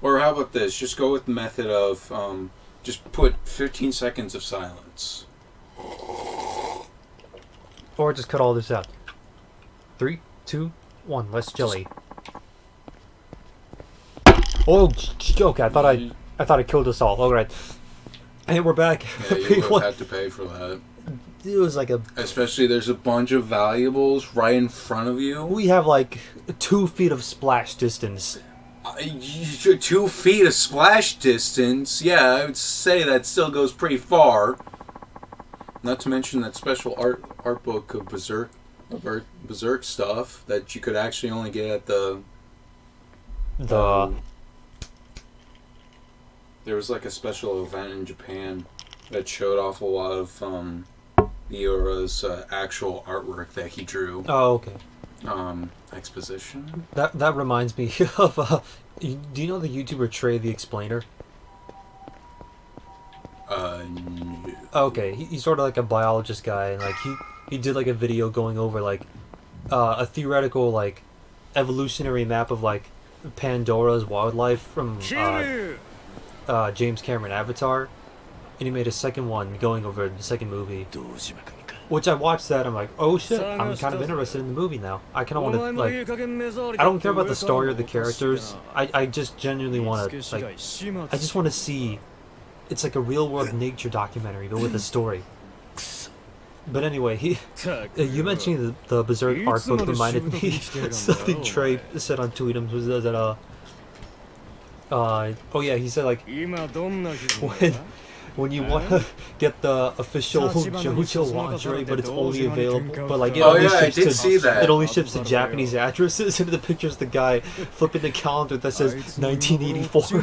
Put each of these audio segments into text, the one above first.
Or how about this? Just go with the method of just put 15 seconds of silence. Or just cut all this out. 3, 2, 1. Less jelly. Oh, okay. I thought I killed us all. All right. And we're back. Yeah, you would have had to pay for that. It was like a... Especially there's a bunch of valuables right in front of you. We have like 2 feet of splash distance. 2 feet of splash distance? Yeah, I would say that still goes pretty far. Not to mention that special art book of Berserk stuff that you could actually only get at the... There was like a special event in Japan that showed off a lot of Miura's actual artwork that he drew. Oh, okay. Exposition? That reminds me of... do you know the YouTuber Trey the Explainer? No. Okay, he's sort of like a biologist guy, and like he did like a video going over like a theoretical like evolutionary map of like Pandora's wildlife from James Cameron Avatar, and he made a second one going over the second movie. Which I watched that, I'm like, oh shit, I'm kind of interested in the movie now. I kind of want to, like, I don't care about the story or the characters. I just genuinely want to, like, I just want to see, it's like a real-world nature documentary, but with a story. But anyway, you mentioning the Berserk art book reminded me something Trey said on Tweetums was that, oh yeah, he said, like, when you want to get the official JoJo lingerie, but it's only available, but like it only it only ships to Japanese addresses, and the picture's the guy flipping the calendar that says 1984.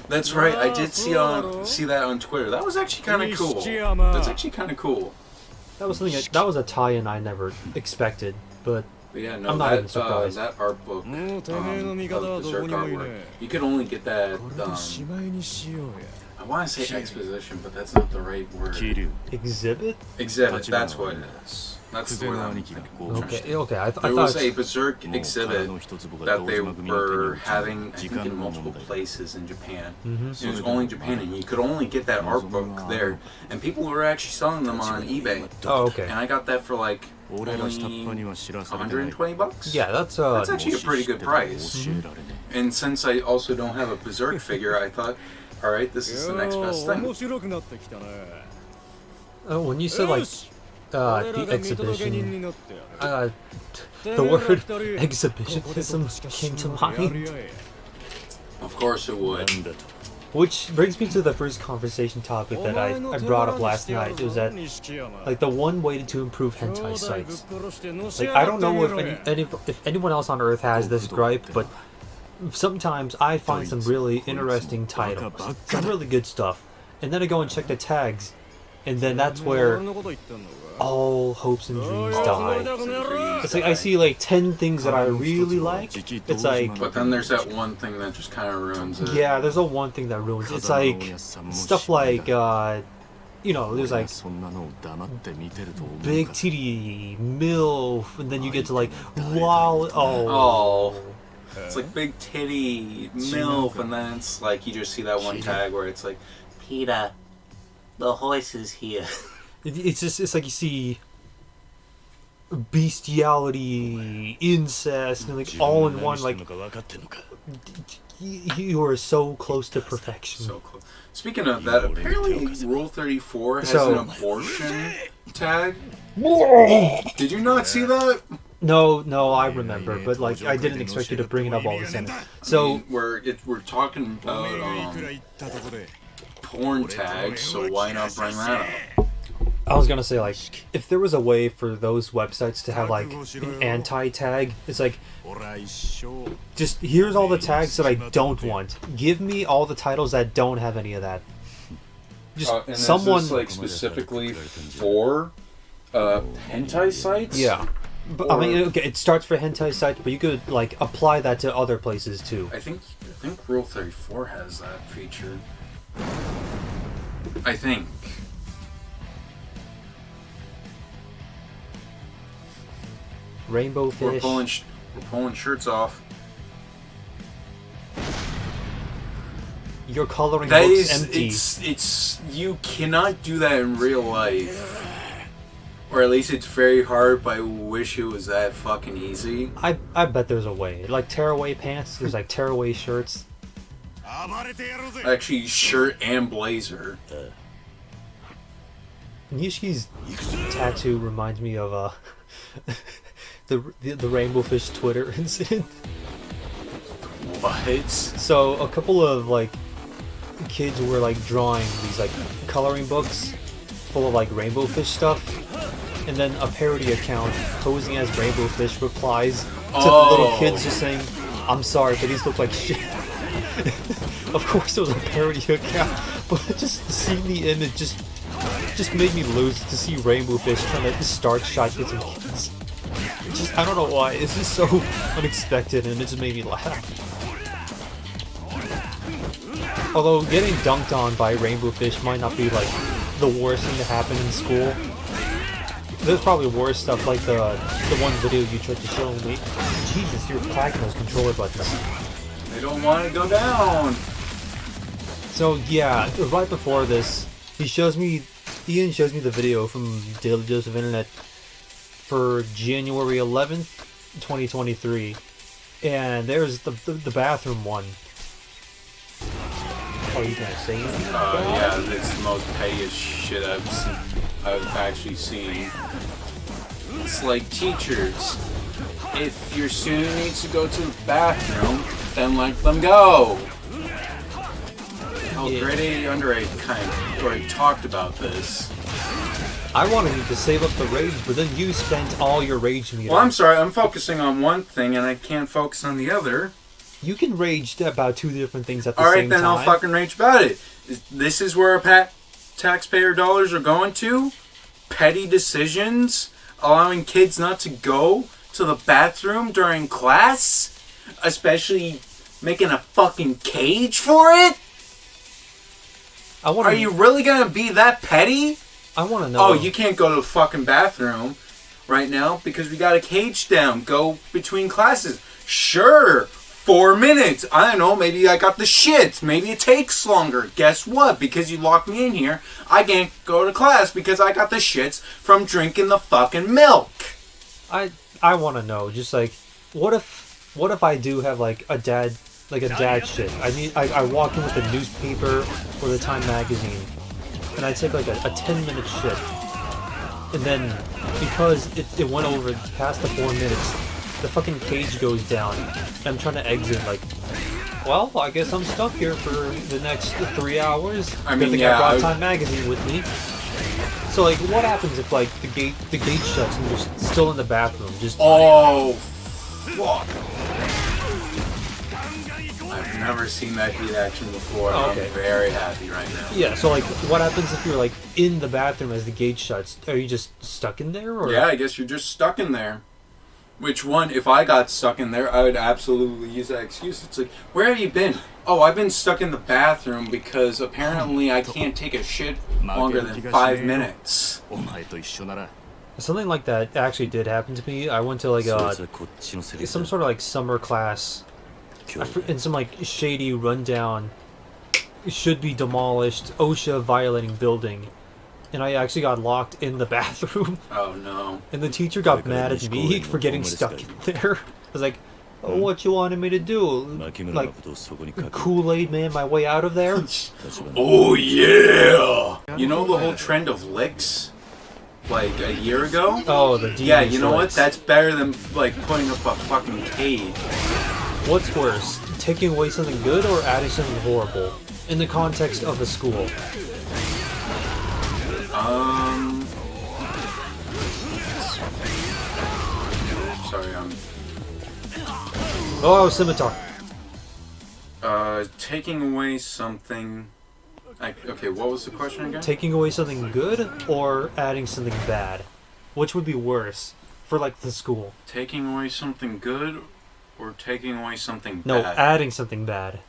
That's right. I did see that on Twitter. That was actually kind of cool. That's actually kind of cool. That was something. That was a tie-in I never expected, but. But yeah, no, I'm not even surprised. That art book of Berserk artwork, you could only get that, I want to say exposition, but that's not the right word. Exhibit? Exhibit, that's what it is. That's the word I'm thinking. Okay, I thought... There was a Berserk exhibit that they were having, I think, in multiple places in Japan. It was only in Japan, and you could only get that art book there. And people were actually selling them on eBay. Oh, okay. And I got that for like... only $120? Yeah, that's actually a pretty good price. And since I also don't have a Berserk figure, I thought, alright, this is the next best thing. When you said, like, the exhibition, the word exhibitionism came to mind. Of course it would. Which brings me to the first conversation topic that I brought up last night. It was that, like, the one way to improve hentai sites. Like, I don't know if anyone else on Earth has this gripe, but sometimes I find some really interesting titles, some really good stuff, and then I go and check the tags, and then that's where all hopes and dreams die. It's like I see like 10 things that I really like. It's like, but then there's that one thing that just kind of ruins it. Yeah, there's a one thing that ruins it. It's like stuff like you know, there's like big titty MILF, and then you get to like it's like big titty MILF, and then it's like you just see that one tag where it's like, Peter, the horse is here. It's like you see bestiality, incest, and like all in one. Like you are so close to perfection. So close. Speaking of that, apparently Rule 34 has an abortion tag. Did you not see that? No, I remember, but like I didn't expect you to bring it up all of a sudden. So we're talking about porn tags, so why not bring that up? I was gonna say, like, if there was a way for those websites to have like an anti-tag, it's like, just here's all the tags that I don't want. Give me all the titles that don't have any of that. Just and someone is this, like, specifically for hentai sites. Yeah. But, I mean, okay, it starts for hentai sites, but you could like apply that to other places too. I think Rule 34 has that feature. I think. Rainbow fish. We're pulling shirts off. your coloring That book's is, empty. it's you cannot do that in real life. Or at least it's very hard, but I wish it was that fucking easy. I bet there's a way. Like tearaway pants, there's like tearaway shirts. Actually, shirt and blazer. Nishi's tattoo reminds me of the Rainbow Fish Twitter incident. What? So a couple of like kids were like drawing these like coloring books full of like Rainbow Fish stuff, and then a parody account posing as Rainbow Fish replies to the little kids just saying, "I'm sorry, but these look like shit." Of course it was a parody account, but just seeing the image just made me lose to see Rainbow Fish trying to start shot at some kids. I don't know why, it's just so unexpected and it just made me laugh. Although getting dunked on by Rainbow Fish might not be like the worst thing to happen in school. There's probably worse stuff like the one video you tried to show me. Jesus, you're clacking those controller buttons. They don't want to go down. So yeah, right before this, Ian shows me the video from Daily Dose of Internet for January 11th, 2023, and there's the bathroom one. Are you gonna say anything? Yeah, it's the most pettiest shit I've actually seen. It's like, teachers, if your student needs to go to the bathroom, then let them go. Oh, Yeah. grade 8 under 8 kind of already talked about this. I wanted you to save up the rage, but then you spent all your rage meter. Well, I'm sorry, I'm focusing on one thing and I can't focus on the other. You can rage about two different things at the Alright, same then time. I'll fucking rage about it. This is where our taxpayer dollars are going to? Petty decisions? Allowing kids not to go to the bathroom during class? Especially making a fucking cage for it? Are you really gonna be that petty? I want to know. Oh, you can't go to the fucking bathroom right now because we got a cage down. Go between classes. Sure, 4 minutes. I don't know, maybe I got the shits. Maybe it takes longer. Guess what? Because you locked me in here, I can't go to class because I got the shits from drinking the fucking milk. I want to know. Just like, what if I do have like a dad shit? I walk in with the newspaper or the Time magazine, and I take like a 10-minute shit, and then because it went over past the 4 minutes, the fucking cage goes down, and I'm trying to exit. Like, well, I guess I'm stuck here for the next 3 hours. I mean, I yeah, brought Time magazine with me. So like, what happens if like the gate shuts and you're still in the bathroom? Just Oh, fuck. I've never seen that heat action before. Oh, okay. I'm very happy right now. yeah. So like, what happens if you're like in the bathroom as the gate shuts? Are you just stuck in there? Or? Yeah, I guess you're just stuck in there. Which one, if I got stuck in there, I would absolutely use that excuse. It's like, where have you been? Oh, I've been stuck in the bathroom because apparently I can't take a shit longer than 5 minutes. Something like that actually did happen to me. I went to like some sort of like summer class in some like shady rundown, should be demolished, OSHA violating building, and I actually got locked in the bathroom. Oh no. And the teacher got mad at me for getting stuck in there. I was like, oh, what you wanted me to do? Like, Kool-Aid man my way out of there? Oh yeah! You know the whole trend of licks? Like a year ago? Oh, the demon Yeah, you know what? licks. That's better than like putting up a fucking cage. What's worse, taking away something good or adding something horrible? In the context of a school. Sorry, Oh, scimitar. taking away something... okay, what was the question again? Taking away something good or adding something bad? Which would be worse for like the school? Taking away something good or taking away something No, bad? adding something bad.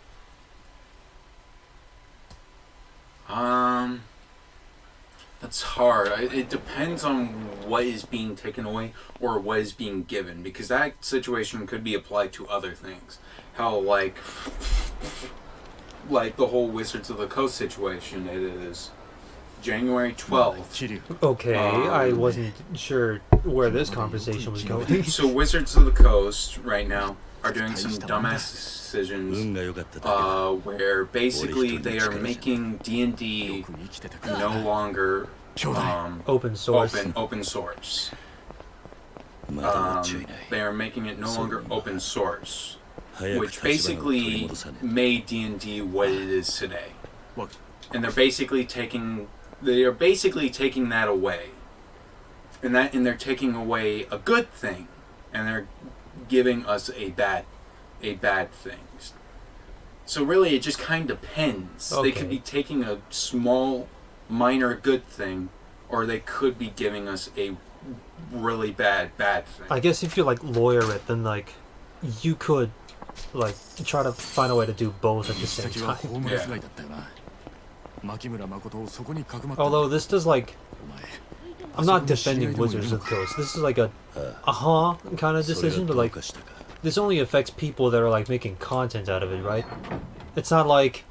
That's hard. It depends on what is being taken away or what is being given, because that situation could be applied to other things. How, like, like the whole Wizards of the Coast situation. It is January 12th. Okay, I wasn't sure where this conversation was going. So Wizards of the Coast right now are doing some dumbass decisions where basically they are making D&D no longer Open source. Open source. They are making it no longer open source, which basically made D&D what it is today. And they're basically taking that away. And they're taking away a good thing, and they're giving us a bad thing. So really, it just kind of depends. Okay. They could be taking a small, minor good thing, or they could be giving us a really bad thing. I guess if you like lawyer it, then like you could like try to find a way to do both at the same time. Although this does like, I'm not defending Wizards of the Coast. This is like a kind of decision, but like this only affects people that are like making content out of it, right? It's not like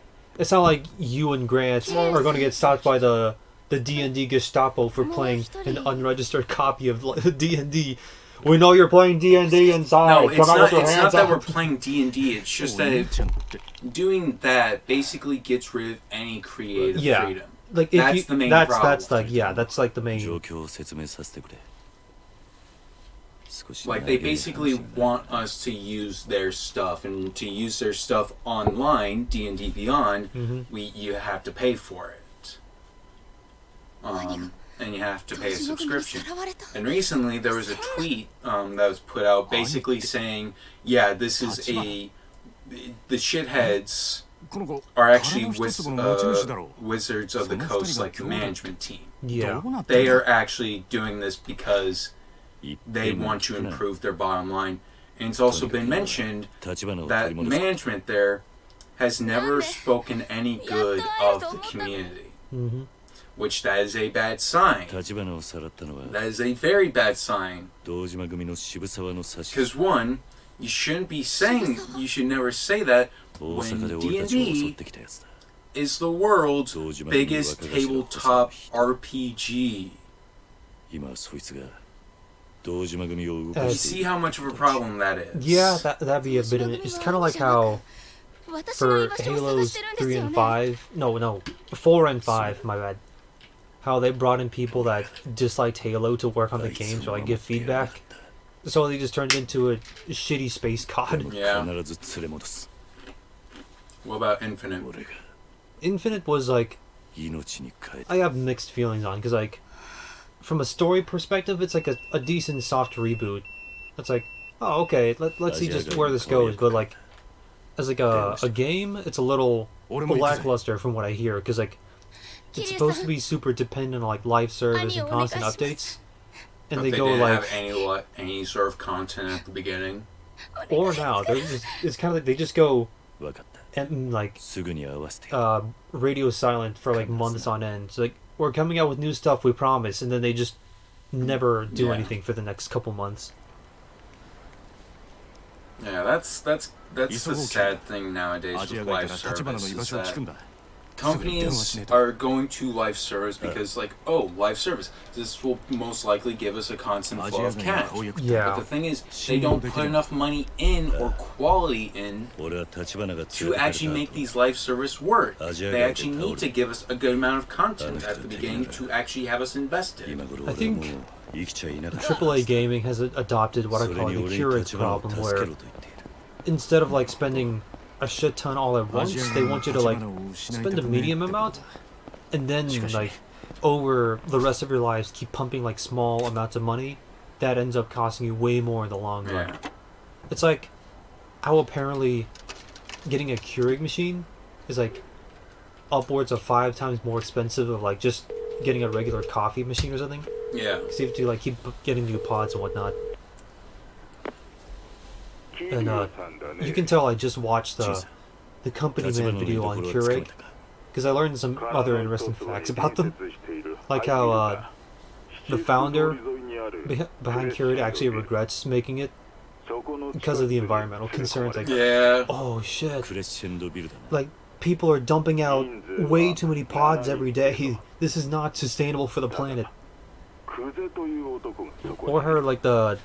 you and Grant are going to get stopped by the D&D Gestapo for playing an unregistered copy of D&D. We know you're playing D&D inside. No, it's not that we're playing D&D. It's just that doing that basically gets rid of any creative freedom. Like that's the main problem. That's like the main. Like they basically want us to use their stuff, and to use their stuff online, D&D Beyond, you have to pay for it. And you have to pay a subscription. And recently there was a tweet that was put out basically saying, yeah, this is the shitheads are actually Wizards of the Coast, like the management team. Yeah. They are actually doing this because they want to improve their bottom line. And it's also been mentioned that management there has never spoken any good of the community. Which that is a bad sign. That is a very bad sign. Because one, you should never say that when D&D is the world's biggest tabletop RPG. You see how much of a problem that is. Yeah, that'd be a bit of it. It's kind of like how for Halos 3 and 5, no, 4 and 5, my bad. How they brought in people that disliked Halo to work on the games or like give feedback. So they just turned into a shitty space COD. Yeah. What about Infinite? Infinite was like, I have mixed feelings on, because like from a story perspective it's like a decent soft reboot. It's like, oh okay, let's see just where this goes, but like as like a game it's a little lackluster from what I hear, because like it's supposed to be super dependent on like live service and constant updates, and they go didn't like have any sort of content at the beginning, or now it's kind of like they just go and like radio silent for like months on end. So like, we're coming out with new stuff, we promise, and then they just never do anything for the next couple months. Yeah, that's the sad thing nowadays with live service, is that companies are going to live service because like, oh, live service, this will most likely give us a constant flow of cash. Yeah. But the thing is, they don't put enough money in or quality in to actually make these live service work. They actually need to give us a good amount of content at the beginning to actually have us invested. I think AAA gaming has adopted what I call the Keurig problem, where instead of like spending a shit ton all at once, they want you to like spend a medium amount and then like over the rest of your lives keep pumping like small amounts of money that ends up costing you way more in the long run. It's like how apparently getting a Keurig machine is like upwards of 5 times more expensive of like just getting a regular coffee machine or something. Yeah. Because you have to like keep getting new pods and whatnot. And you can tell I just watched the company man video on Keurig, because I learned some other interesting facts about them, like how the founder behind Keurig actually regrets making it because of the environmental concerns. Like, yeah. oh shit, like people are dumping out way too many pods every day. This is not sustainable for the planet. Or heard like the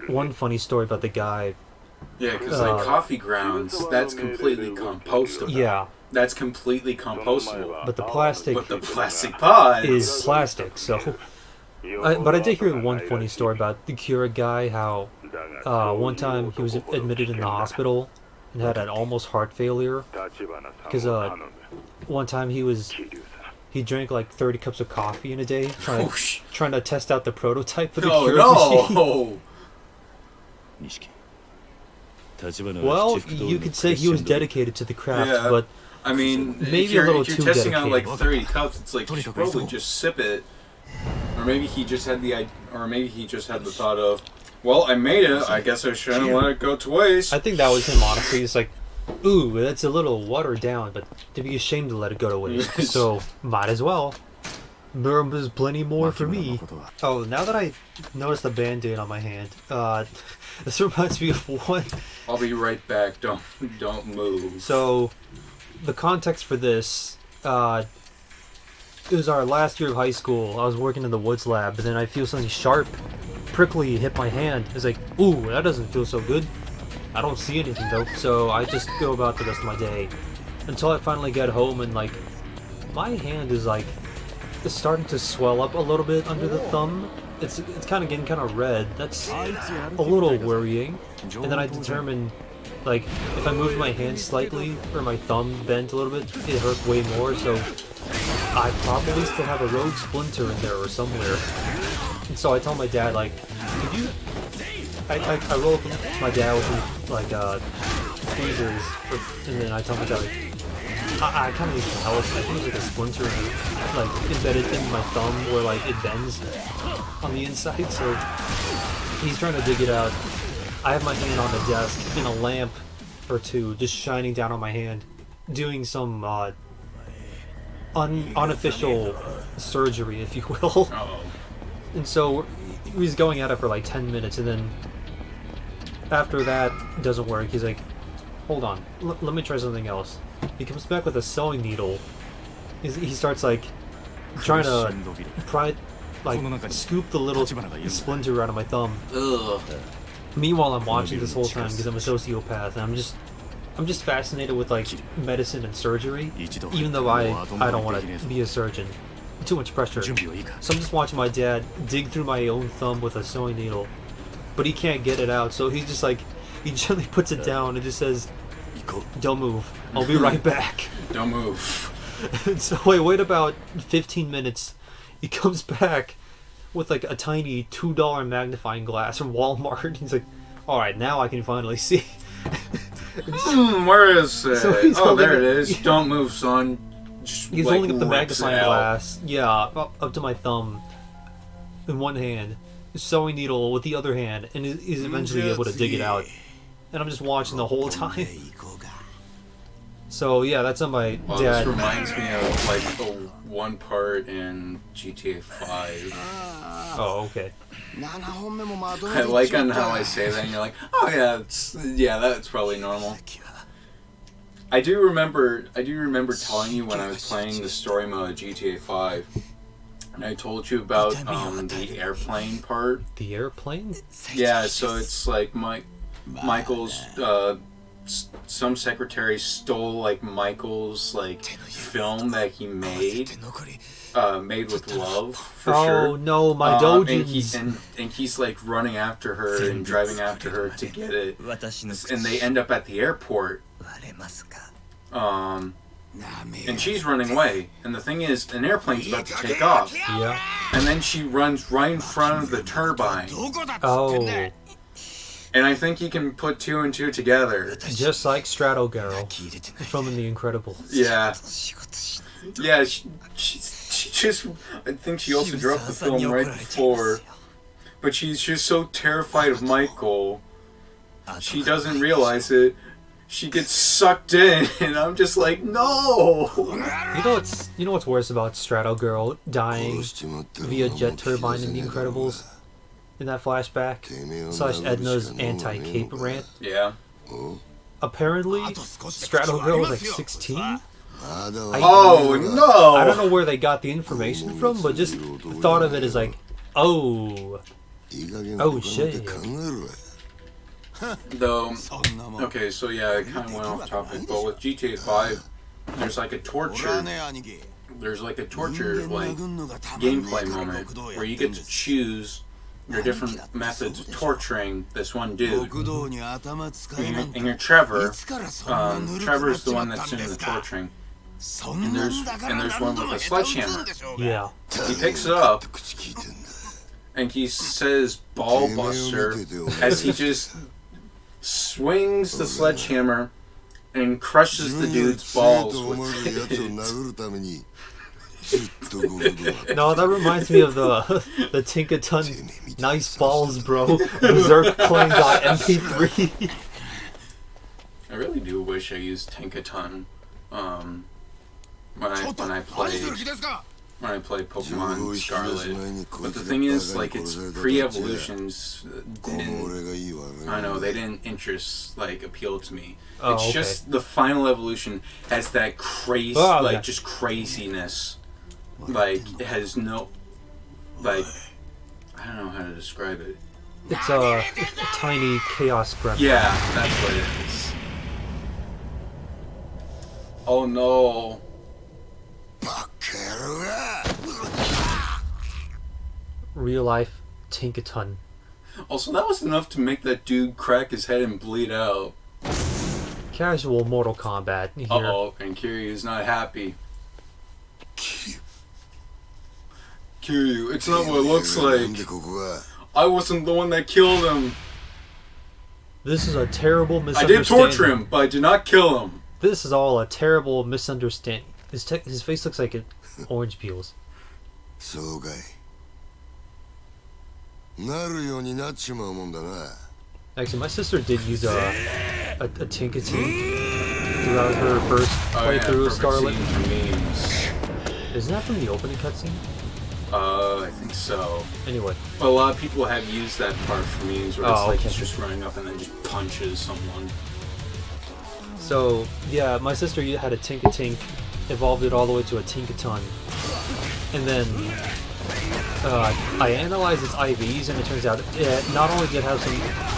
one funny story about the guy. Yeah, because like coffee grounds, that's completely compostable. Yeah. That's completely compostable. But the plastic pod is plastic, so... but I did hear one funny story about the Keurig guy, how one time he was admitted in the hospital and had an almost heart failure. Because one time he drank like 30 cups of coffee in a day, trying to test out the prototype for the Keurig machine. Well, you could say he was dedicated to the craft, but I mean, maybe a little too dedicated. If you're testing out like 30 cups, it's like you should probably just sip it. Or maybe he just had the thought of, well, I made it. I guess I shouldn't let it go to waste. I think that was him. Honestly, it's like, ooh, that's a little watered down, but to be ashamed to let it go to waste, so might as well. There's plenty more for me. Oh, now that I noticed the band-aid on my hand, this reminds me of one. I'll be right back. Don't move. So, the context for this, it was our last year of high school. I was working in the woods lab, but then I feel something sharp, prickly hit my hand. It's like, ooh, that doesn't feel so good. I don't see anything though, so I just go about the rest of my day until I finally get home and like, my hand is like, it's starting to swell up a little bit under the thumb. It's kind of getting kind of red. That's a little worrying. And then I determined, like, if I move my hand slightly or my thumb bent a little bit, it hurt way more. So I probably still have a rogue splinter in there or somewhere. And so I tell my dad, like, could you? I roll up to my dad with like tweezers, and then I tell my dad, like, I kind of need some help. I think there's like a splinter like embedded in my thumb where like it bends on the inside. So he's trying to dig it out. I have my hand on the desk in a lamp or two, just shining down on my hand, doing some unofficial surgery, if you will. And so he's going at it for like 10 minutes, and then after that doesn't work, he's like, hold on, let me try something else. He comes back with a sewing needle. He starts like trying to scoop the little splinter out of my thumb. Ugh. Meanwhile, I'm watching this whole time because I'm a sociopath, and I'm just fascinated with like medicine and surgery, even though I don't want to be a surgeon. Too much pressure. So I'm just watching my dad dig through my own thumb with a sewing needle, but he can't get it out. So he's just like, he gently puts it down and just says, "Don't move. I'll be right back." Don't move. And so I wait about 15 minutes. He comes back with like a tiny $2 magnifying glass from Walmart. He's like, "All right, now I can finally see." Where is it? So there it is. Yeah. Don't move, son. Just, he's holding up the magnifying glass. Yeah, up to my thumb in one hand, sewing needle with the other hand, and he's eventually able to dig it out. And I'm just watching the whole time. So yeah, that's on my dad. This reminds me of like the one part in GTA 5. Oh, okay. I like on how I say that, and you're like, oh yeah, that's probably normal. I do remember telling you when I was playing the story mode of GTA 5, and I told you about the airplane part. The airplane? Yeah, so it's like Michael's some secretary stole like Michael's like film that he made with love for sure. Oh no, my Dojins. And he's like running after her and driving after her to get it, and they end up at the airport. And she's running away, and the thing is, an airplane's about to take off. Yeah. And then she runs right in front of the turbine. Oh. And I think you can put two and two together. Just like Strato Girl from The Incredibles. Yeah. Yeah, she just... I think she also dropped the film right before. But she's just so terrified of Michael. She doesn't realize it. She gets sucked in, and I'm just like, no! You know what's worse about Strato Girl dying via jet turbine in The Incredibles? In that flashback / Edna's anti-cape rant. Yeah. apparently Strato Girl was like 16. Oh no! I don't know where they got the information from, but just thought of it as like, oh shit. Though, okay, so yeah, I kind of went off topic, but with GTA 5, there's like a torture like gameplay moment where you get to choose your different methods of torturing this one dude. And you're Trevor. Trevor's the one that's doing the torturing. And there's one with a sledgehammer. Yeah. He picks it up and he says "ball buster" as he just swings the sledgehammer and crushes the dude's balls with it. No, that reminds me of the Tinkaton nice balls, bro. Berserk playing MP3. I really do wish I used Tinkaton when I play Pokemon Scarlet. But the thing is, like, its pre-evolutions they didn't appeal to me. It's just the final evolution has that crazy, just craziness. Like, it has no, I don't know how to describe it. It's a tiny chaos gremlin. Yeah, that's what it is. Oh no. Real life Tinkaton. Also, that was enough to make that dude crack his head and bleed out. Casual Mortal Kombat here. Uh-oh, and Kiryu's not happy. Kiryu, it's not what it looks like. I wasn't the one that killed him. This is a terrible misunderstanding. I did torture him, but I did not kill him. This is all a terrible misunderstanding. His face looks like orange peels. Actually, my sister did use a Tinkaton throughout her first playthrough of Scarlet. Isn't that from the opening cutscene? I think so. Anyway. But a lot of people have used that part for memes where it's just running up and then just punches someone. So, yeah, my sister had a Tinkatink, evolved it all the way to a Tinkaton. And then I analyzed its IVs, and it turns out not only did it have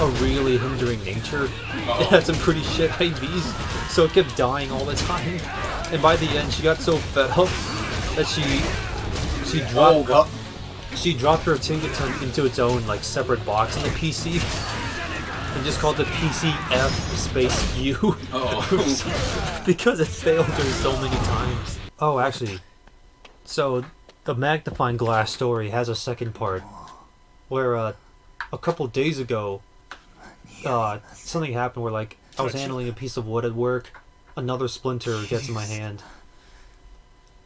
a really hindering nature, it had some pretty shit IVs, so it kept dying all the time. And by the end, she got so fed up that she dropped her Tinkaton into its own separate box in the PC. And just called it PCF space U. Because it failed her so many times. Oh, actually. So, the magnifying glass story has a second part. Where, a couple days ago, something happened where, I was handling a piece of wood at work. Another splinter gets in my hand.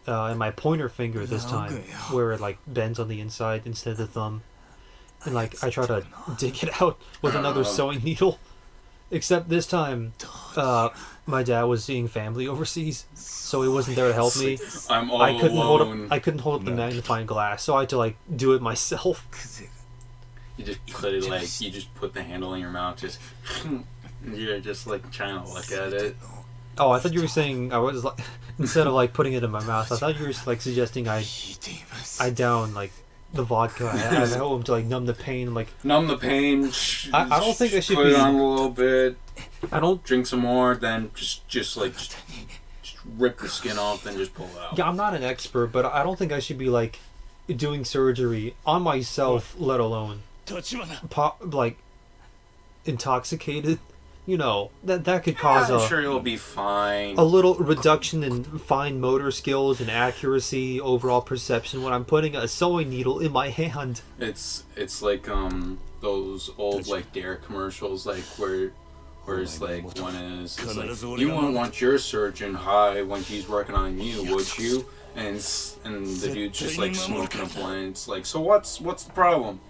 And my pointer finger this time, where it, bends on the inside instead of the thumb. And I try to dig it out with another sewing needle. Except this time, my dad was seeing family overseas, so he wasn't there to help me. I couldn't hold up the magnifying glass, so I had to do it myself. You just put it you just put the handle in your mouth, you're just trying to look at it. Oh, I thought you were saying I was instead of putting it in my mouth, I thought you were suggesting I down the vodka at home to numb the pain. Numb the pain. I don't think I should put it on a little bit. I don't drink some more. Then just rip the skin off. Then just pull it out. Yeah, I'm not an expert, but I don't think I should be doing surgery on myself, let alone intoxicated. You know, that could cause I'm sure you'll be fine. A little reduction in fine motor skills and accuracy, overall perception when I'm putting a sewing needle in my hand. It's like those old Dare commercials where it's one is you wouldn't want your surgeon high when he's working on you, would you? And the dude's just smoking a blunt. It's so what's the problem?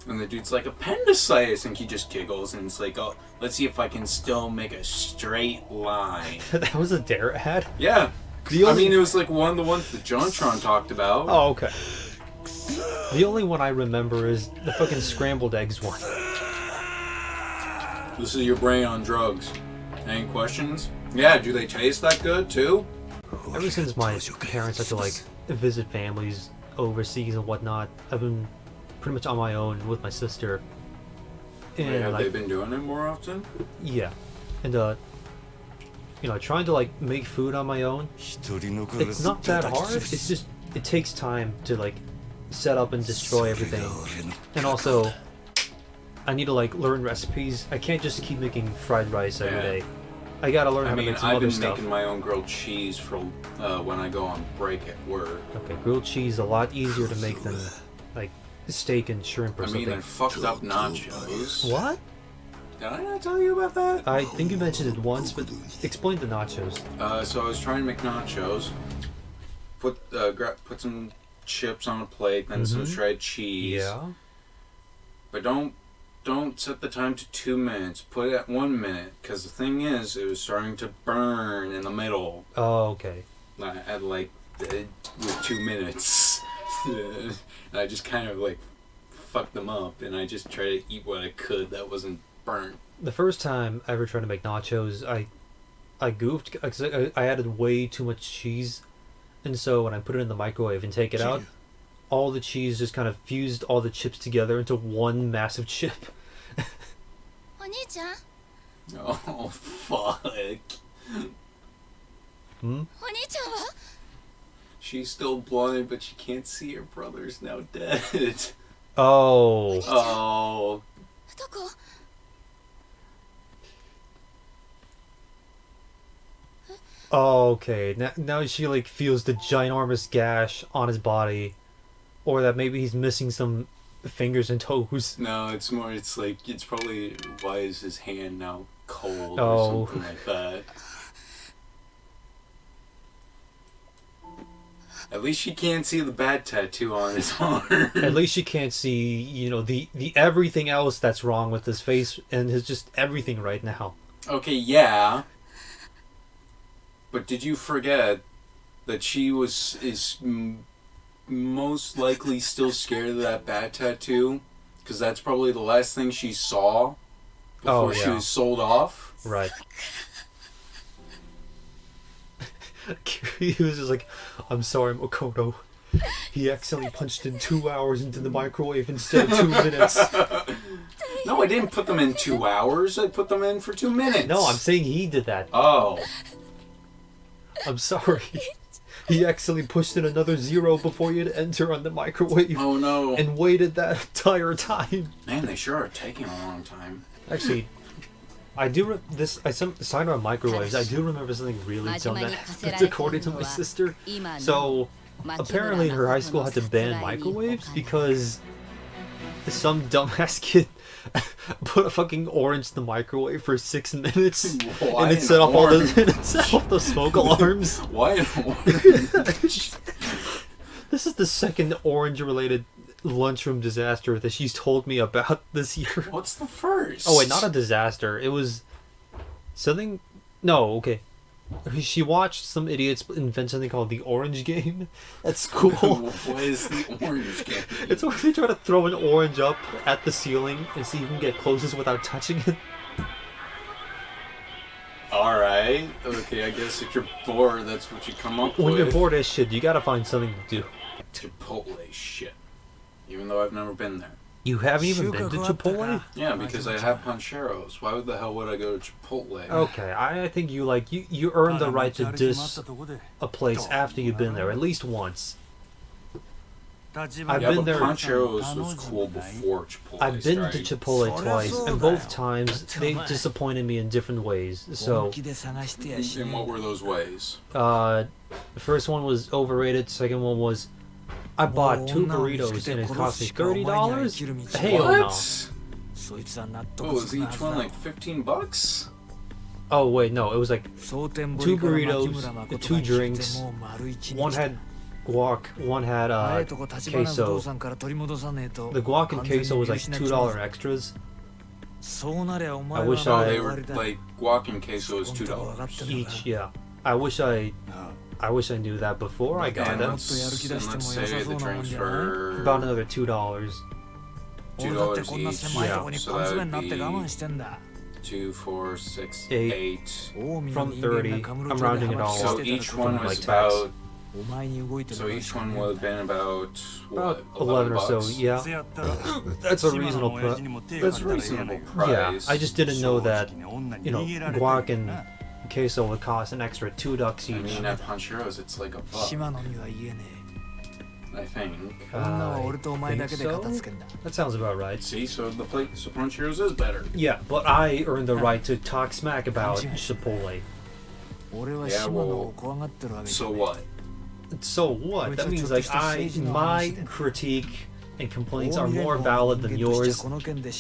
And the dude's appendicitis, and he just giggles, and it's oh, let's see if I can still make a straight line. That was a Dare ad? Yeah. I mean, it was one of the ones that JonTron talked about. Oh, okay. The only one I remember is the fucking scrambled eggs one. This is your brain on drugs. Any questions? Yeah, do they taste that good too? Ever since my parents had to like visit families overseas and whatnot, I've been pretty much on my own with my sister. And Have like, they been doing it more often? yeah, and you know, trying to like make food on my own, it's not that hard. It's just it takes time to like set up and destroy everything, and also I need to like learn recipes. I can't just keep making fried rice every day. I gotta learn how to make some I've other been stuff. making my own grilled cheese for when I go on break at work. Okay, grilled cheese a lot easier to make than like steak and shrimp or something. And fucked up nachos. What? Did I not tell you about that? I think you mentioned it once, but explain the nachos. So I was trying to make nachos. Put some chips on a plate, then some shredded cheese. Yeah. But don't set the time to 2 minutes. Put it at 1 minute, because the thing is, it was starting to burn in the middle. Oh, okay. At like with 2 minutes, and I just kind of like fucked them up, and I just tried to eat what I could that wasn't burnt. The first time I ever tried to make nachos, I goofed because I added way too much cheese, and so when I put it in the microwave and take it out, all the cheese just kind of fused all the chips together into one massive chip. Oh fuck! She's still blind, but she can't see her brother's now dead. Oh. Oh. Oh, okay. Now she like feels the ginormous gash on his body, or that maybe he's missing some fingers and toes. No, it's more. It's like it's probably why is his hand now cold Oh. or something like that. At least she can't see the bad tattoo on his arm. At least she can't see, you know, the everything else that's wrong with his face and his just everything right now. Okay, yeah. But did you forget that she is most likely still scared of that bat tattoo? Because that's probably the last thing she saw before she was sold off. Right. He was just like, I'm sorry, Makoto. He accidentally punched in 2 hours into the microwave instead of 2 minutes. No, I didn't put them in 2 hours. I put them in for 2 minutes. No, I'm saying he did that. Oh. I'm sorry. He accidentally pushed in another 0 before he had enter on the microwave. Oh no. And waited that entire time. Man, they sure are taking a long time. Actually, I do aside from microwaves, I do remember something really dumb that happened according to my sister. So apparently her high school had to ban microwaves because some dumbass kid put a fucking orange in the microwave for 6 minutes and it set off all those smoke alarms. Why an orange? This is the second orange-related lunchroom disaster that she's told me about this year. What's the first? Oh wait, not a disaster. It was something. No, okay. She watched some idiots invent something called the Orange Game at school. What is the Orange Game? It's where they try to throw an orange up at the ceiling and see if you can get closest without touching it. Alright. Okay, I guess if you're bored, that's what you come up with. When you're bored as shit, you gotta find something to do. Chipotle shit. Even though I've never been there. You haven't even been to Chipotle? Yeah, because I have Pancheros. Why the hell would I go to Chipotle? Okay, I think you earned the right to diss a place after you've been there at least once. I've been there. Pancheros was cool before Chipotle. I've been to Chipotle twice, and both times they disappointed me in different ways. So, and what were those ways? the first one was overrated. Second one was, I bought 2 burritos and it cost me $30. Hell no. Oh, was each one like $15? Oh wait, no, it was like 2 burritos, 2 drinks. One had guac, one had queso. The guac and queso was like $2 extras. I wish they were like guac and queso was $2 each. Yeah, I wish I knew that before I got them. Let's say the drinks were About another $2. $2 each. Yeah. So that would be 2, 4, 6, 8. 8. From 30. I'm rounding it all So up. each one From, was like, about. So each one would have been about what? 11 or so, bucks? yeah. That's a reasonable That's a reasonable Yeah, price. I just didn't know that, guac and queso would cost an extra $2 I each. mean, at Pancheros, it's like a buck. I think. Think so? That sounds about right. See, so the plate, so Pancheros is better. Yeah, but I earned the right to talk smack about Chipotle. Yeah, well, so what? So what? That means like my critique and complaints are more valid than yours.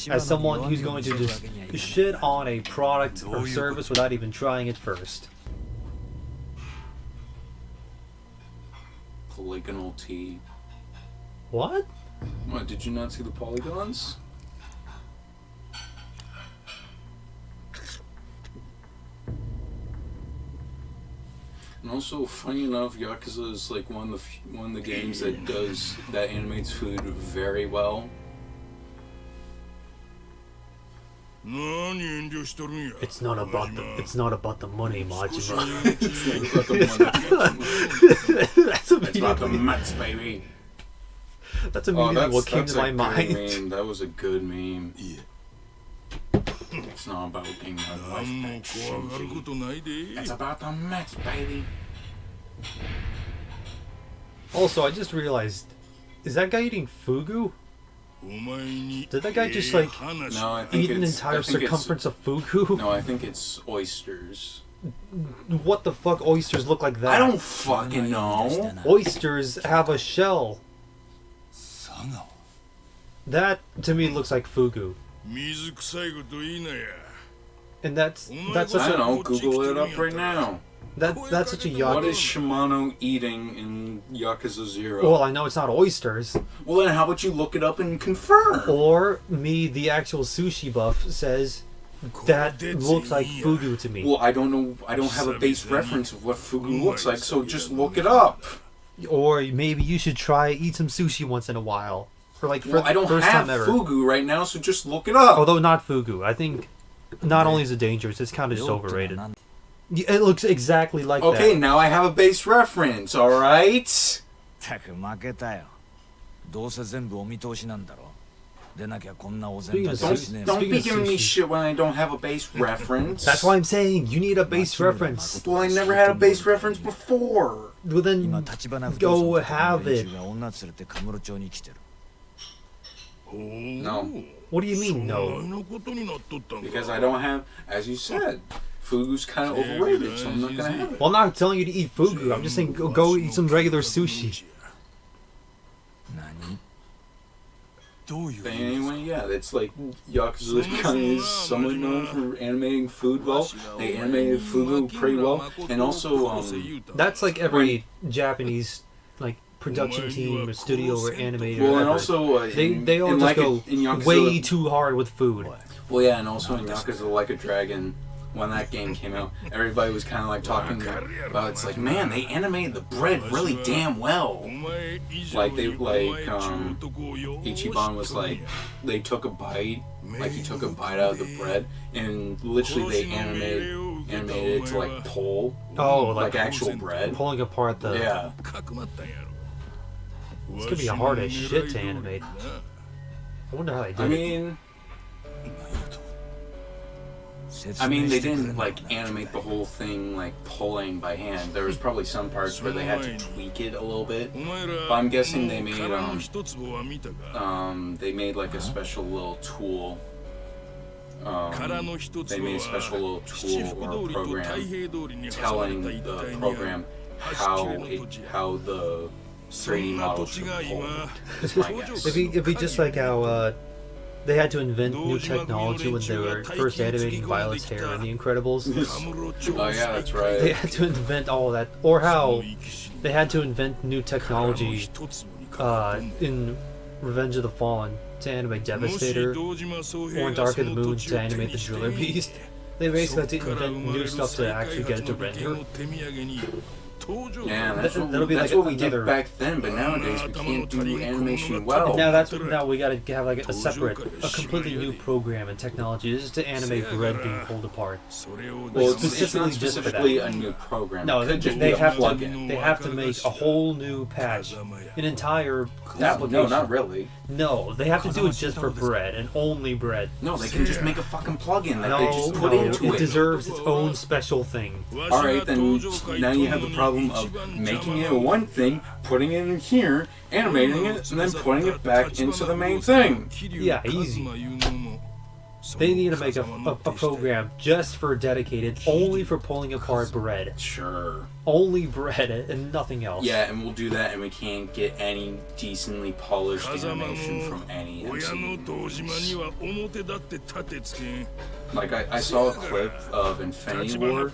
As someone who's going to just shit on a product or service without even trying it first. Polygonal T. What? What, did you not see the polygons? And also, funny enough, Yakuza is like one of the games that animates food very well. It's not about the money, Majima. That's It's about the immediately, mats, baby. that's immediately what came to my a mind. good meme. That was a good meme. It's not about getting my life back, Shinji. It's about the mats, baby. Also, I just realized, is that guy eating fugu? Did that guy just like No, I think eat an entire circumference of fugu? No, I think it's oysters. What the fuck oysters look like that? I don't fucking know. Oysters have a shell. That to me looks like fugu. And that's such I don't a know. Google it up right now. that's such a What is Yakuza. Shimano eating in Yakuza 0? Well, I know it's not oysters. Well, then how about you look it up and confirm? Or me, the actual sushi buff, says that looks like fugu to me. Well, I don't know. I don't have a base reference of what fugu looks like, so just look it up. Or maybe you should eat some sushi once in a while. For like for Well, I the don't first have time ever. fugu right now, so just look it up. Although not fugu. I think not only is it dangerous, it's kind of just overrated. Yeah, it looks exactly like Okay, that. now I have a base reference, alright? ったく負けたよ。どうせ全部お見通しなんだろ。でなきゃこんなお膳 Speaking 立 of てはしねえ Don't もん be Speaking of giving me sushi. shit when I don't have a base reference. That's why I'm saying you need a base reference. Well, I never had a base reference before. Well, 今 then 立花不 go 動産とかの have 連 it. 中が女連れてカムロ町に来てる。 No. What do you mean no? Because I don't have, as you said, fugu's kind of overrated, so I'm not gonna have it. Well, I'm not telling you to eat fugu. I'm just saying go eat some regular sushi. 何 But anyway, yeah, it's like Yakuza kind of is somewhat known for animating food well. They animated fugu pretty well, and also That's like every Japanese like production team or studio or animator. well, and ever. also They all in just like go in Yakuza, way too hard with food. Well, yeah, and also in Yakuza Like a Dragon, when that game came out, everybody was kind of like talking about it's like, man, they animated the bread really damn well. Like Ichiban was like, they took a bite, like he took a bite out of the bread, and literally they animated it to like pull, Oh, like actual bread. pulling apart the. Yeah. This could be hard as shit to animate. I wonder how they did I it. mean, they didn't like animate the whole thing like pulling by hand. There was probably some parts where they had to tweak it a little bit. But I'm guessing they made like a special little tool. They made a special little tool or program telling the program how the 3D model should pull. Is my guess. It'd be just like how they had to invent new technology when they were first animating Violet's hair in The Incredibles. Oh yeah, that's They right. had to invent all of that, or how they had to invent new technology in Revenge of the Fallen to animate Devastator, or in Dark of the Moon to animate the Driller Beast. They basically had to invent new stuff to actually get it to render. Yeah, that's what, That'll be that's like what we did another- back then, but nowadays we can't do animation well. Now we gotta have like a completely new program and technology. This is to animate bread being pulled apart. Well, it's specifically not just for that. specifically a new program. No, It could just they be a have to. plugin. They have to make a whole new patch, an entire application. No, not really. No, they have to do it just for bread and only bread. No, they can just make a fucking plugin that they No, just put no, into it it. deserves its own special thing. Alright, then now you have the problem of making it one thing, putting it in here, animating it, and then putting it back into the main thing. Yeah, easy. They need to make a program just for dedicated, only for pulling apart bread. Sure. Only bread and nothing else. Yeah, and we'll do that, and we can't get any decently polished animation from any MCU movies. Like, I saw a clip of Infinity War, where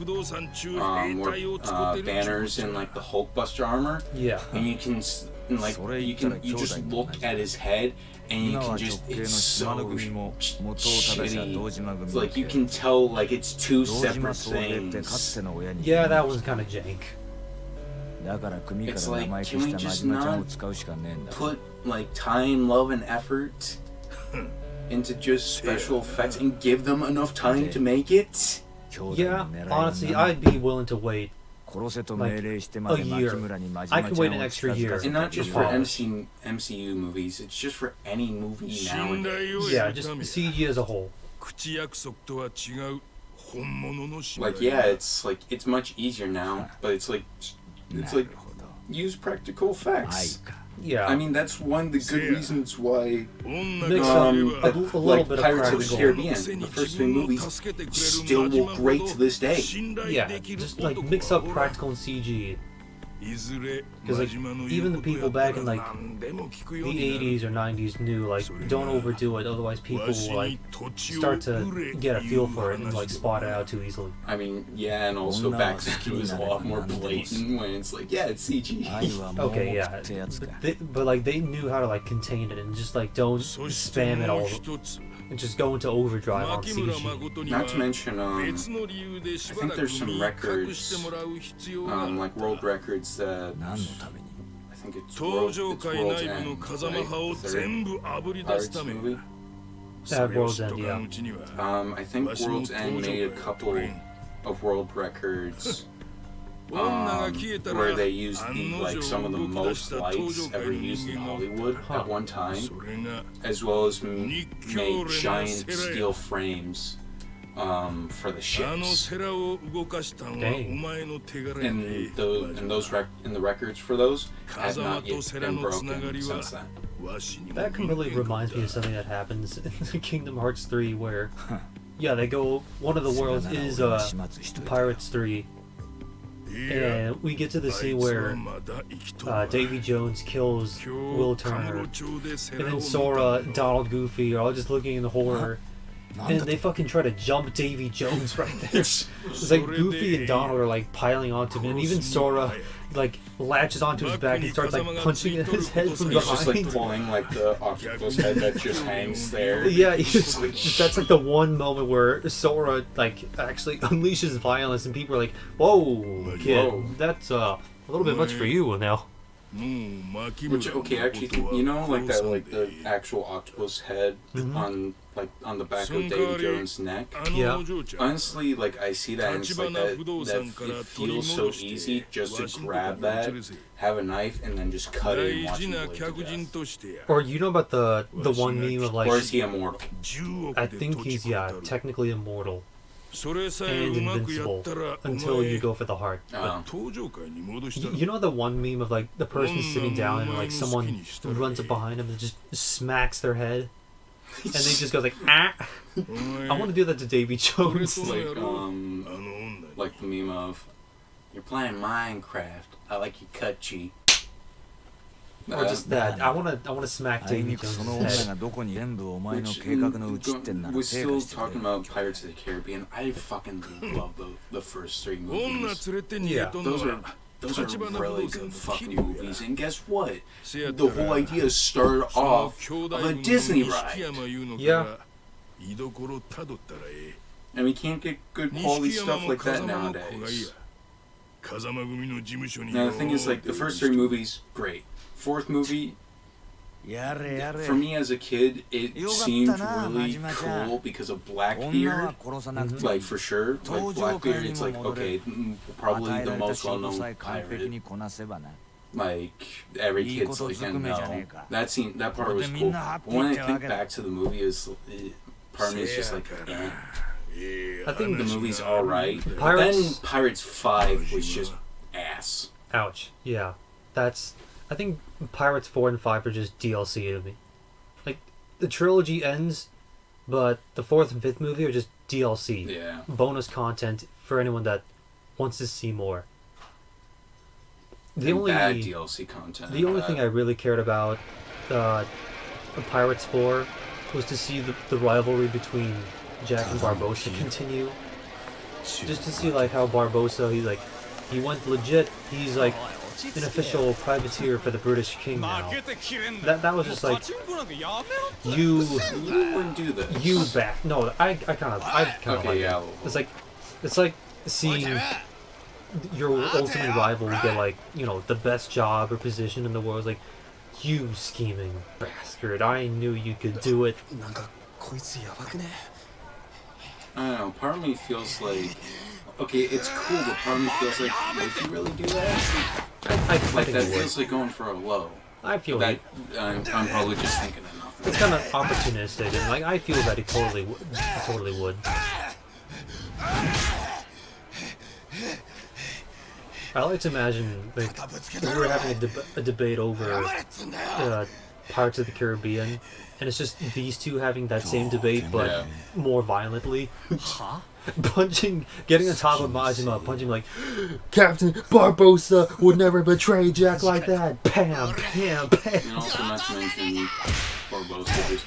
Banner's in, like, the Hulkbuster armor, Yeah. and you can, you just look at his head, and you can just, it's so shitty. It's like, you can tell, like, it's two separate things. Yeah, that was kind of jank. It's like, can we just not put, like, time, love, and effort into just special effects and give them enough time to make it? Yeah, honestly, I'd be willing to wait like a year. I could wait an extra year. And not just for MCU movies, it's just for any movie nowadays. Yeah, just CG as a whole. Like, yeah, it's much easier now, but it's like use practical effects. Yeah. I mean, that's one of the good reasons why Mix up a little like bit of Pirates of the practical. Caribbean, the first three movies, still look great to this day. Yeah, just like mix up practical and CG. Because like even the people back in like the 80s or 90s knew like don't overdo it, otherwise people will like start to get a feel for it and like spot it out too easily. I mean, yeah, and also back then it was a lot more blatant when it's like, yeah, it's CG. Okay, yeah, but like they knew how to like contain it and just like don't spam it all and just go into overdrive on CG. Not to mention, I think there's some records, like world records that I think it's World's End, right? The third Pirates movie. World's End, yeah. I think World's End made a couple of world records where they used some of the most lights ever used in Hollywood at one time, as well as made giant steel frames for the ships. Dang. And the records for those have not yet been broken since then. That completely reminds me of something that happens in Kingdom Hearts 3 where, yeah, they go, one of the worlds is Pirates 3, and we get to the scene where Davy Jones kills Will Turner, and then Sora, Donald, Goofy are all just looking in the horror, and they fucking try to jump Davy Jones right there. It's like Goofy and Donald are like piling onto him, and even Sora like latches onto his back and starts like punching his head from He's just like behind. pulling like the octopus head that just hangs there. Yeah, that's like the one moment where Sora like actually unleashes violence, and people are like, "Whoa, kid, whoa. That's a little bit much for you now." Which, okay, actually, you know, like that, like the actual octopus head on the back of Davy Jones' neck. Yeah. Honestly, like I see that and it's like that it feels so easy just to grab that, have a knife, and then just cut it and watch him bleed to death. Or you know about the one meme of like, Or is he immortal? I think he's technically immortal and invincible until you go for the heart. But you know the one meme of like the person sitting down and like someone runs up behind them and just smacks their head, and they just go like, ah. I want to do that to Davy Jones. Like the meme of, "You're playing Minecraft. I like your cut G." Or just that. I want to smack Davy Jones' head. We're still talking about Pirates of the Caribbean. I fucking love the first three movies. Yeah. Those are really good fucking movies. And guess what? The whole idea started off of a Disney ride. Yeah. And we can't get good quality stuff like that nowadays. Now the thing is, like, the first three movies, great. Fourth movie, for me as a kid, it seemed really cool because of Blackbeard. Like, for sure, like Blackbeard, it's like, okay, probably the most well-known pirate. Like, every kid's like, I know. That scene, that part was cool. But when I think back to the movie, part of me is just like, eh. I think The movie's alright. But Pirates- then Pirates 5 was just ass. Ouch. Yeah. I think Pirates 4 and 5 are just DLC to me. Like, the trilogy ends, but the fourth and fifth movie are just DLC. Yeah. Bonus content for anyone that wants to see more. The And only bad DLC content. The only thing I really cared about Pirates 4 was to see the rivalry between Jack and Barbossa continue. Just to see like how Barbossa, he went legit. He's like an official privateer for the British King now. That was just like you wouldn't do this. you back. No, I kind of Okay, like yeah. it. It's like seeing your ultimate rival get like, you know, the best job or position in the world. It's like, you scheming bastard, I knew you could do it. I don't know, part of me feels like, okay, it's cool, but part of me feels like, would you really do that? I Like, think that it would. feels like going for a low. I feel That, like I'm probably just thinking enough. it's kind of opportunistic, and like I feel that he totally would. I like to imagine like if we were having a debate over Pirates of the Caribbean, and it's just these two having that same debate, but Yeah. more violently. Getting on top of Majima, punching like, Captain Barbossa would never betray Jack like that. Pam, pam, pam. And also not to mention, Barbossa just,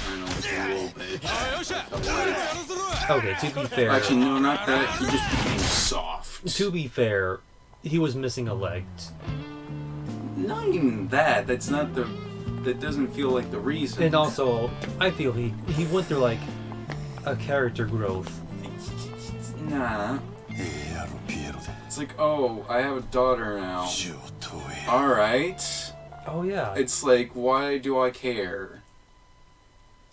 I don't know, was a little bitch. I felt like. Okay, to be fair, Actually, no, not that. He just became soft. to be fair, he was missing a leg. Not even that. That's not the. That doesn't feel like the reason. And also, I feel he went through like a character growth. Nah. It's like, oh, I have a daughter now. Alright. Oh yeah, It's like, why do I care?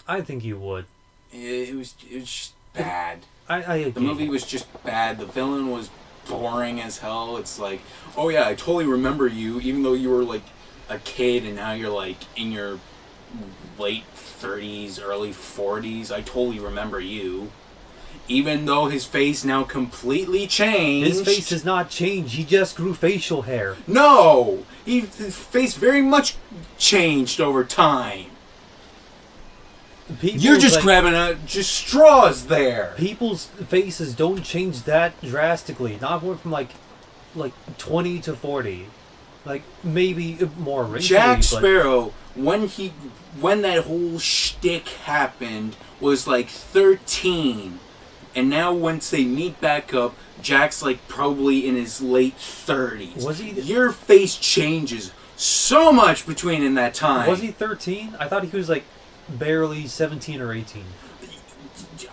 I think you would. It was just bad. I agree. The movie was just bad. The villain was boring as hell. It's like, oh yeah, I totally remember you, even though you were like a kid and now you're like in your late 30s, early 40s. I totally remember you. Even though his face now completely changed. His face has not changed. He just grew facial hair. No! His face very much changed over time. People's, You're just like, grabbing just straws there. People's faces don't change that drastically. Not going from like 20 to 40. Like maybe more wrinkly. Jack but Sparrow, when that whole shtick happened, was like 13. And now once they meet back up, Jack's like probably in his late 30s. Was he? Your face changes so much between in that time. Was he 13? I thought he was like barely 17 or 18.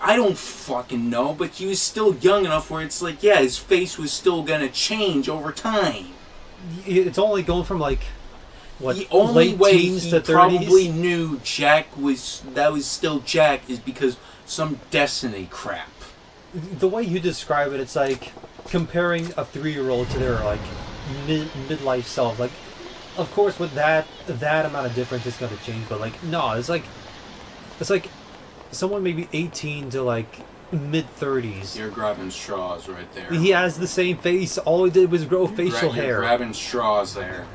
I don't fucking know, but he was still young enough where it's like, yeah, his face was still gonna change over time. It's only going from like what, The only late way teens he to 30s? probably knew Jack was still Jack is because some Destiny crap. The way you describe it, it's like comparing a 3-year-old to their like midlife self. Like, of course, with that amount of difference, it's gonna change. But like, no, it's like someone maybe 18 to like mid 30s. You're grabbing straws right there. He has the same face. All he did was grow facial You're hair. grabbing straws there.